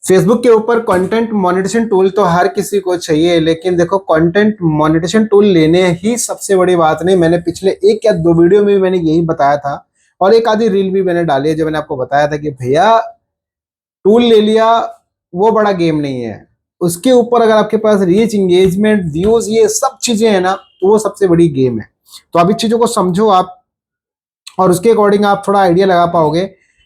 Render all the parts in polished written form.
Facebook के ऊपर content monetization tool तो हर किसी को चाहिए, लेकिन देखो कंटेंट मोनेटाइजेशन टूल लेने ही सबसे बड़ी बात नहीं। मैंने पिछले एक या दो वीडियो में भी मैंने यही बताया था और एक आधी रील भी मैंने डाली है जो मैंने आपको बताया था कि भैया टूल ले लिया वो बड़ा गेम नहीं है। उसके ऊपर अगर आपके पास रीच, एंगेजमेंट, व्यूज, ये सब चीजें हैं ना, तो वो सबसे बड़ी गेम है। तो अब इस चीजों को समझो आप और उसके अकॉर्डिंग आप थोड़ा आइडिया लगा पाओगे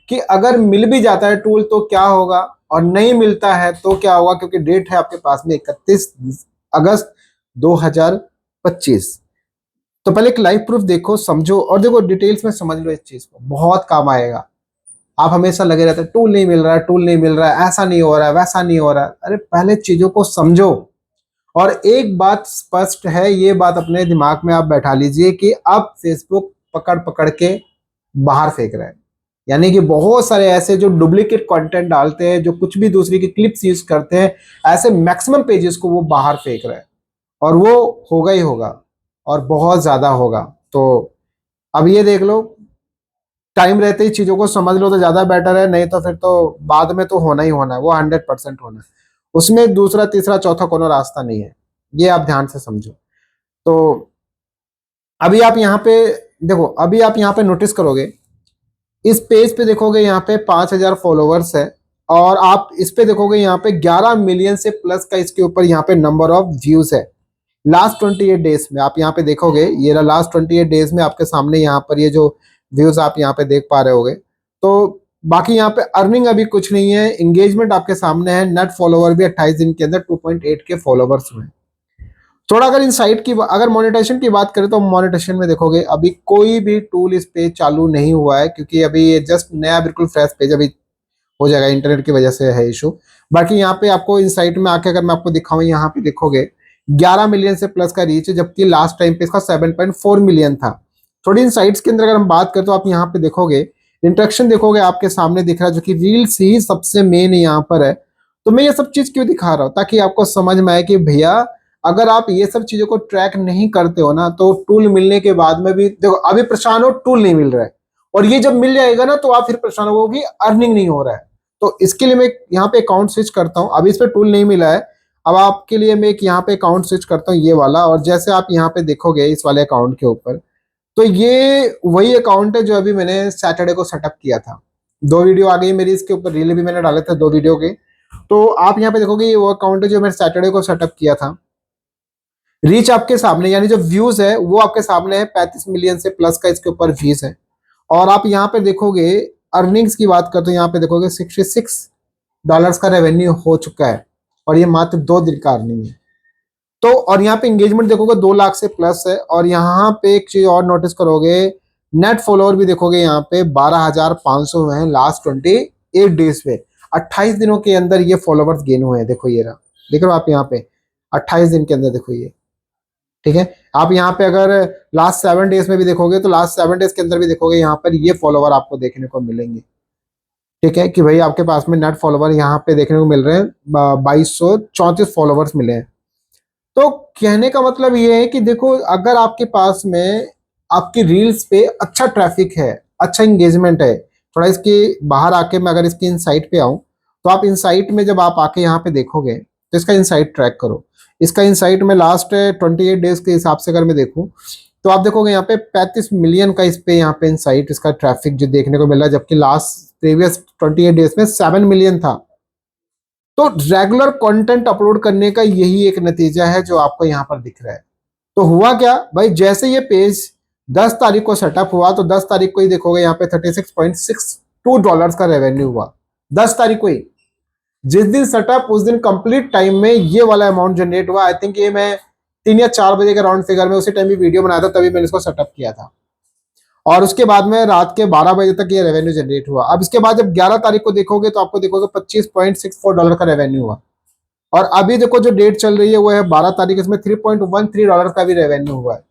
कि अगर मिल भी जाता है टूल तो क्या होगा और नहीं मिलता है तो क्या होगा, क्योंकि डेट है आपके पास में 31 अगस्त 2025। तो पहले एक लाइव प्रूफ देखो, समझो और देखो डिटेल्स में समझ लो। इस चीज को बहुत काम आएगा। आप हमेशा लगे रहते हैं टूल नहीं मिल रहा है, टूल नहीं मिल रहा है, ऐसा नहीं हो रहा है, वैसा नहीं हो रहा है। अरे पहले चीजों को समझो। और एक बात स्पष्ट है, ये बात अपने दिमाग में आप बैठा लीजिए कि अब फेसबुक पकड़ पकड़ के बाहर फेंक रहा है। यानी कि बहुत सारे ऐसे जो डुप्लीकेट कंटेंट डालते हैं, जो कुछ भी दूसरे की क्लिप्स यूज करते हैं, ऐसे मैक्सिमम पेजेस को वो बाहर फेंक रहा है। और वो होगा ही होगा और बहुत ज्यादा होगा। तो अब ये देख लो, टाइम रहते ही चीजों को समझ लो तो ज्यादा बेटर है, नहीं तो फिर तो बाद में तो होना ही होना है, वो 100% होना है। उसमें दूसरा तीसरा चौथा कोनो रास्ता नहीं है। ये आप ध्यान से समझो। तो अभी आप यहाँ पे देखो, अभी आप यहाँ पे नोटिस करोगे, इस पेज पे देखोगे यहाँ पे 5,000 फॉलोवर्स है और आप इस पे देखोगे यहाँ पे 11 मिलियन से प्लस का इसके ऊपर यहाँ पे नंबर ऑफ व्यूज है लास्ट 28 डेज में। आप यहाँ पे देखोगे, ये लास्ट 28 डेज में आपके सामने यहाँ पर ये जो व्यूज आप यहाँ पे देख पा रहे होगे। तो बाकी यहाँ पे अर्निंग अभी कुछ नहीं है, एंगेजमेंट आपके सामने है, नेट फॉलोवर भी 28 दिन के अंदर 2.8 के फॉलोवर्स हुए। थोड़ा अगर इनसाइट की, अगर मोनेटाइजेशन की बात करें तो मोनेटाइजेशन में देखोगे अभी कोई भी टूल इस पे चालू नहीं हुआ है, क्योंकि अभी ये जस्ट नया बिल्कुल फ्रेश पेज अभी हो जाएगा, इंटरनेट की वजह से है इशू। बाकी यहाँ पे आपको इनसाइट में आके अगर मैं आपको दिखाऊं, यहाँ पे देखोगे 11 मिलियन से प्लस का रीच है, जबकि लास्ट टाइम पे इसका 7.4 मिलियन था। थोड़ी इनसाइट्स के अंदर अगर हम बात करें तो आप यहाँ पे देखोगे इंट्रैक्शन देखोगे आपके सामने दिख रहा है, जो कि रील्स ही सबसे मेन यहाँ पर है। तो मैं ये सब चीज क्यों दिखा रहा हूँ, ताकि आपको समझ में आए कि भैया अगर आप ये सब चीजों को ट्रैक नहीं करते हो ना, तो टूल मिलने के बाद में भी देखो अभी परेशान हो, टूल नहीं मिल रहा है। और ये जब मिल जाएगा ना तो आप फिर परेशान हो कि अर्निंग नहीं हो रहा है। तो इसके लिए मैं यहाँ पे अकाउंट स्विच करता हूँ। अभी इस पे टूल नहीं मिला है, अब आपके लिए मैं एक यहाँ पे अकाउंट स्विच करता हूँ, ये वाला। और जैसे आप यहाँ पे देखोगे इस वाले अकाउंट के ऊपर, तो ये वही अकाउंट है जो अभी मैंने सैटरडे को सेटअप किया था। दो वीडियो आ गई मेरी इसके ऊपर, रील भी मैंने डाले थे 2 वीडियो के। तो आप यहाँ पे देखोगे ये वो अकाउंट है जो मैंने सैटरडे को सेटअप किया था। रीच आपके सामने, यानी जो व्यूज है वो आपके सामने है, 35 मिलियन से प्लस का इसके ऊपर व्यूज है। और आप यहाँ पे देखोगे अर्निंग्स की बात करते हो, यहाँ पे देखोगे $66 का रेवेन्यू हो चुका है और ये मात्र 2 दिन का अर्निंग है। तो और यहाँ पे एंगेजमेंट देखोगे 2 लाख से प्लस है। और यहाँ पे एक चीज और नोटिस करोगे, नेट फॉलोअर भी देखोगे यहाँ पे 12,500 हुए हैं लास्ट 28 डेज में। 28 दिनों के अंदर ये फॉलोवर्स गेन हुए हैं। देखो ये रहा, देख रहे हो आप यहाँ पे 28 दिन के अंदर, देखो ये, ठीक है। आप यहाँ पे अगर लास्ट 7 डेज में भी देखोगे तो लास्ट 7 डेज के अंदर भी देखोगे यहाँ पर ये फॉलोवर आपको देखने को मिलेंगे। ठीक है कि भाई आपके पास में नेट फॉलोवर यहाँ पे देखने को मिल रहे हैं 2234 फॉलोवर्स मिले हैं। तो कहने का मतलब ये है कि देखो अगर आपके पास में आपकी रील्स पे अच्छा ट्रैफिक है, अच्छा इंगेजमेंट है, थोड़ा इसके बाहर आके मैं अगर इसकी इनसाइट पे आऊं, तो आप इनसाइट में जब आप आके यहाँ पे देखोगे तो इसका इनसाइट ट्रैक करो। इसका इनसाइट में लास्ट 28 डेज के हिसाब से अगर मैं देखूं तो आप देखोगे यहाँ पे 35 मिलियन का इस पे यहाँ पे इनसाइट इसका ट्रैफिक जो देखने को मिल रहा है, जबकि लास्ट प्रीवियस 28 डेज में 7 मिलियन था। तो रेगुलर कंटेंट अपलोड करने का यही एक नतीजा है जो आपको यहाँ पर दिख रहा है। तो हुआ क्या भाई, जैसे ये पेज 10 तारीख को सेटअप हुआ तो 10 तारीख को ही देखोगे यहाँ पे $36.62 का रेवेन्यू हुआ। 10 तारीख को ही, जिस दिन सेटअप उस दिन कंप्लीट टाइम में ये वाला अमाउंट जनरेट हुआ। आई थिंक ये मैं 3 या 4 बजे के राउंड फिगर में उसी टाइम भी वीडियो बनाया था, तभी मैंने इसको सेटअप किया था। और उसके बाद में रात के 12 बजे तक ये रेवेन्यू जनरेट हुआ। अब इसके बाद जब 11 तारीख को देखोगे तो आपको देखोगे $25.64 का रेवेन्यू हुआ। और अभी देखो जो डेट चल रही है वो है 12 तारीख, इसमें $3.13 का भी रेवेन्यू हुआ है।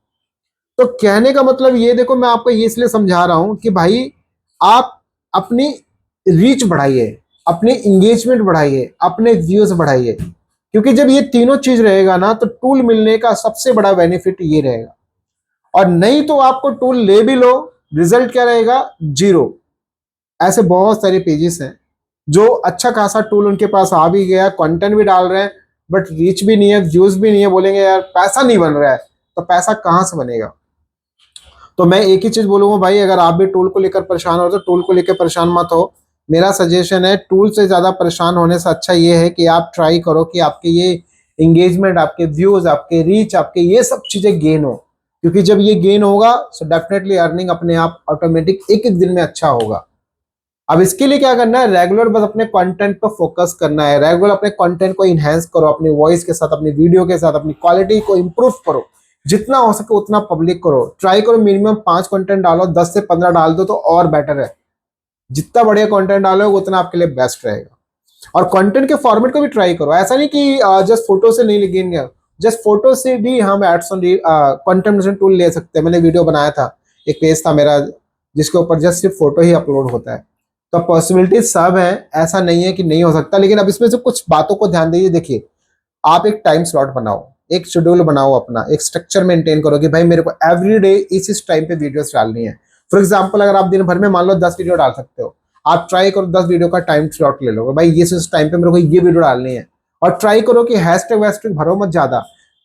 तो कहने का मतलब ये देखो, मैं आपको ये इसलिए समझा रहा हूं कि भाई आप अपनी रीच बढ़ाइए, अपनी इंगेजमेंट बढ़ाइए, अपने व्यूज बढ़ाइए। क्योंकि जब ये तीनों चीज रहेगा ना तो टूल मिलने का सबसे बड़ा बेनिफिट ये रहेगा। और नहीं तो आपको टूल ले भी लो, रिजल्ट क्या रहेगा, जीरो। ऐसे बहुत सारे पेजेस हैं जो अच्छा खासा टूल उनके पास आ भी गया, कंटेंट भी डाल रहे हैं, बट रीच भी नहीं है, व्यूज भी नहीं है, बोलेंगे यार पैसा नहीं बन रहा है, तो पैसा कहाँ से बनेगा। तो मैं एक ही चीज बोलूंगा भाई, अगर आप भी टूल को लेकर परेशान हो तो टूल को लेकर परेशान मत हो। मेरा सजेशन है, टूल से ज्यादा परेशान होने से अच्छा ये है कि आप ट्राई करो कि आपके ये एंगेजमेंट, आपके व्यूज, आपके रीच, आपके ये सब चीजें गेन हो। क्योंकि जब ये गेन होगा तो डेफिनेटली अर्निंग अपने आप ऑटोमेटिक एक एक दिन में अच्छा होगा। अब इसके लिए क्या करना है, रेगुलर बस अपने कंटेंट पर फोकस करना है, रेगुलर अपने कंटेंट को इनहेंस करो, अपनी वॉइस के साथ, अपनी वीडियो के साथ, अपनी क्वालिटी को इंप्रूव करो, जितना हो सके उतना पब्लिक करो, ट्राई करो मिनिमम 5 कंटेंट डालो, 10 से 15 डाल दो तो और बेटर है। जितना बढ़िया कंटेंट डालोगे उतना आपके लिए बेस्ट रहेगा। और कंटेंट के फॉर्मेट को भी ट्राई करो, ऐसा नहीं कि जस्ट फोटो से नहीं लगेंगे, जस्ट फोटो से भी हम एड्स ऑन कंटेंट टूल ले सकते हैं। मैंने वीडियो बनाया था, एक पेज था मेरा जिसके ऊपर जस्ट सिर्फ फोटो ही अपलोड होता है। तो पॉसिबिलिटी सब है, ऐसा नहीं है कि नहीं हो सकता, लेकिन अब इसमें से कुछ बातों को ध्यान दीजिए। देखिए, आप एक टाइम स्लॉट बनाओ, एक शेड्यूल बनाओ, अपना एक स्ट्रक्चर मेंटेन करो कि भाई मेरे को एवरी डे इस टाइम पे वीडियोस डालनी है। फॉर एग्जांपल, अगर आप दिन भर में मान लो 10 वीडियो डाल सकते हो, आप ट्राई करो 10 वीडियो का टाइम स्लॉट ले लो, भाई ये इस टाइम पे मेरे को ये वीडियो डालनी है। और ट्राई करो कि हैशटैग वैशटैग भरो मत ज्यादा,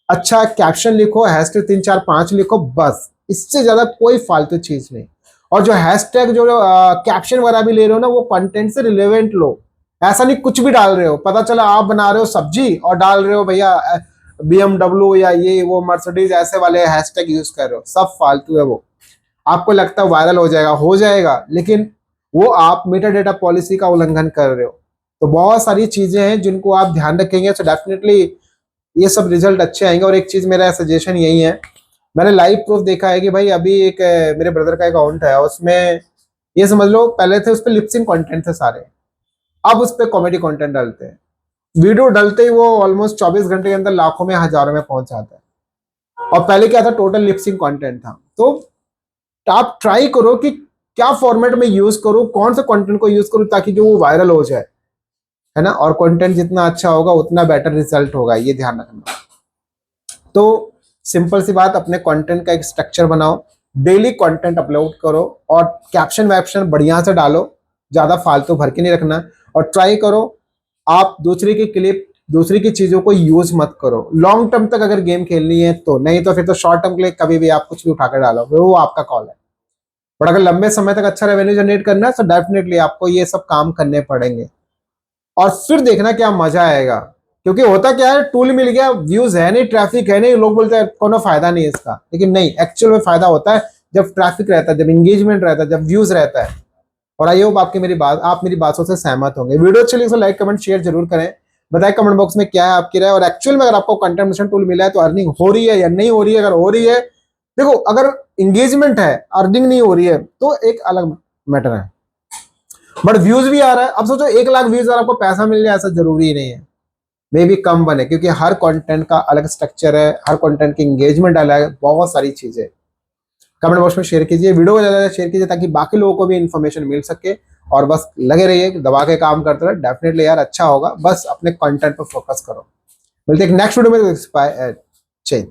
अच्छा कैप्शन लिखो, हैशटैग 3 4 5 लिखो, बस इससे ज्यादा कोई फालतू चीज नहीं। और जो हैशटैग जो कैप्शन वगैरह भी ले रहे हो ना, वो कंटेंट से रिलेवेंट लो। ऐसा नहीं कुछ भी डाल रहे हो, पता चला आप बना रहे हो सब्जी और डाल रहे हो भैया BMW या ये वो मर्सिडीज ऐसे वाले हैशटैग यूज कर रहे हो, सब फालतू है वो। आपको लगता है वायरल हो जाएगा, लेकिन वो आप मेटा डेटा पॉलिसी का उल्लंघन कर रहे हो। तो बहुत सारी चीजें हैं जिनको आप ध्यान रखेंगे तो डेफिनेटली ये सब रिजल्ट अच्छे आएंगे। और एक चीज मेरा सजेशन यही है, मैंने लाइव प्रूफ देखा है कि भाई अभी एक मेरे ब्रदर का अकाउंट है, उसमें ये समझ लो पहले थे उस पर लिपसिंग कंटेंट थे सारे, अब उस पर कॉमेडी कंटेंट डालते हैं। वीडियो डालते ही वो ऑलमोस्ट 24 घंटे के अंदर लाखों में हजारों में पहुंच जाता है। और पहले क्या था, टोटल लिपसिंग कंटेंट था। तो आप ट्राई करो कि क्या फॉर्मेट में यूज करो, कौन से कंटेंट को यूज करो ताकि जो वो वायरल हो जाए, है ना। और कंटेंट जितना अच्छा होगा उतना बेटर रिजल्ट होगा, ये ध्यान रखना। तो सिंपल सी बात, अपने कंटेंट का एक स्ट्रक्चर बनाओ, डेली कंटेंट अपलोड करो, और कैप्शन वैप्शन बढ़िया से डालो, ज्यादा फालतू भर के नहीं रखना। और ट्राई करो आप दूसरे की क्लिप, दूसरी की चीजों को यूज मत करो। लॉन्ग टर्म तक अगर गेम खेलनी है तो, नहीं तो फिर तो शॉर्ट टर्म के लिए कभी भी आप कुछ भी उठाकर डालो, वो आपका कॉल है। बट अगर लंबे समय तक अच्छा रेवेन्यू जनरेट करना है तो डेफिनेटली आपको ये सब काम करने पड़ेंगे, और फिर देखना क्या मजा आएगा। क्योंकि होता क्या है, टूल मिल गया, व्यूज है नहीं, ट्रैफिक है नहीं, लोग बोलते हैं कोनो फायदा नहीं है इसका, लेकिन नहीं, एक्चुअल में फायदा होता है जब ट्रैफिक रहता है, जब एंगेजमेंट रहता है, जब व्यूज रहता है। और आई होप आपकी आप मेरी बातों से सहमत होंगे। वीडियो अच्छी लगी तो लाइक कमेंट शेयर जरूर करें, बताएं कमेंट बॉक्स में क्या है आपकी राय। और एक्चुअल में अगर आपको कंटेंट जनरेशन टूल मिला है तो अर्निंग हो रही है या नहीं हो रही है। अगर हो रही है, देखो अगर इंगेजमेंट है, अर्निंग नहीं हो रही है तो एक अलग मैटर है, बट व्यूज भी आ रहा है। अब सोचो 1 लाख व्यूज और आपको पैसा मिल जाए, ऐसा जरूरी नहीं है, मे भी कम बने, क्योंकि हर कंटेंट का अलग स्ट्रक्चर है, हर कंटेंट की एंगेजमेंट अलग है, बहुत सारी चीजें। कमेंट बॉक्स में शेयर कीजिए, वीडियो को ज्यादा शेयर कीजिए ताकि बाकी लोगों को भी इन्फॉर्मेशन मिल सके। और बस लगे रहिए, दबा के काम करते रहे, डेफिनेटली यार अच्छा होगा। बस अपने कंटेंट पर फोकस करो। मिलते हैं नेक्स्ट वीडियो में, चेंज।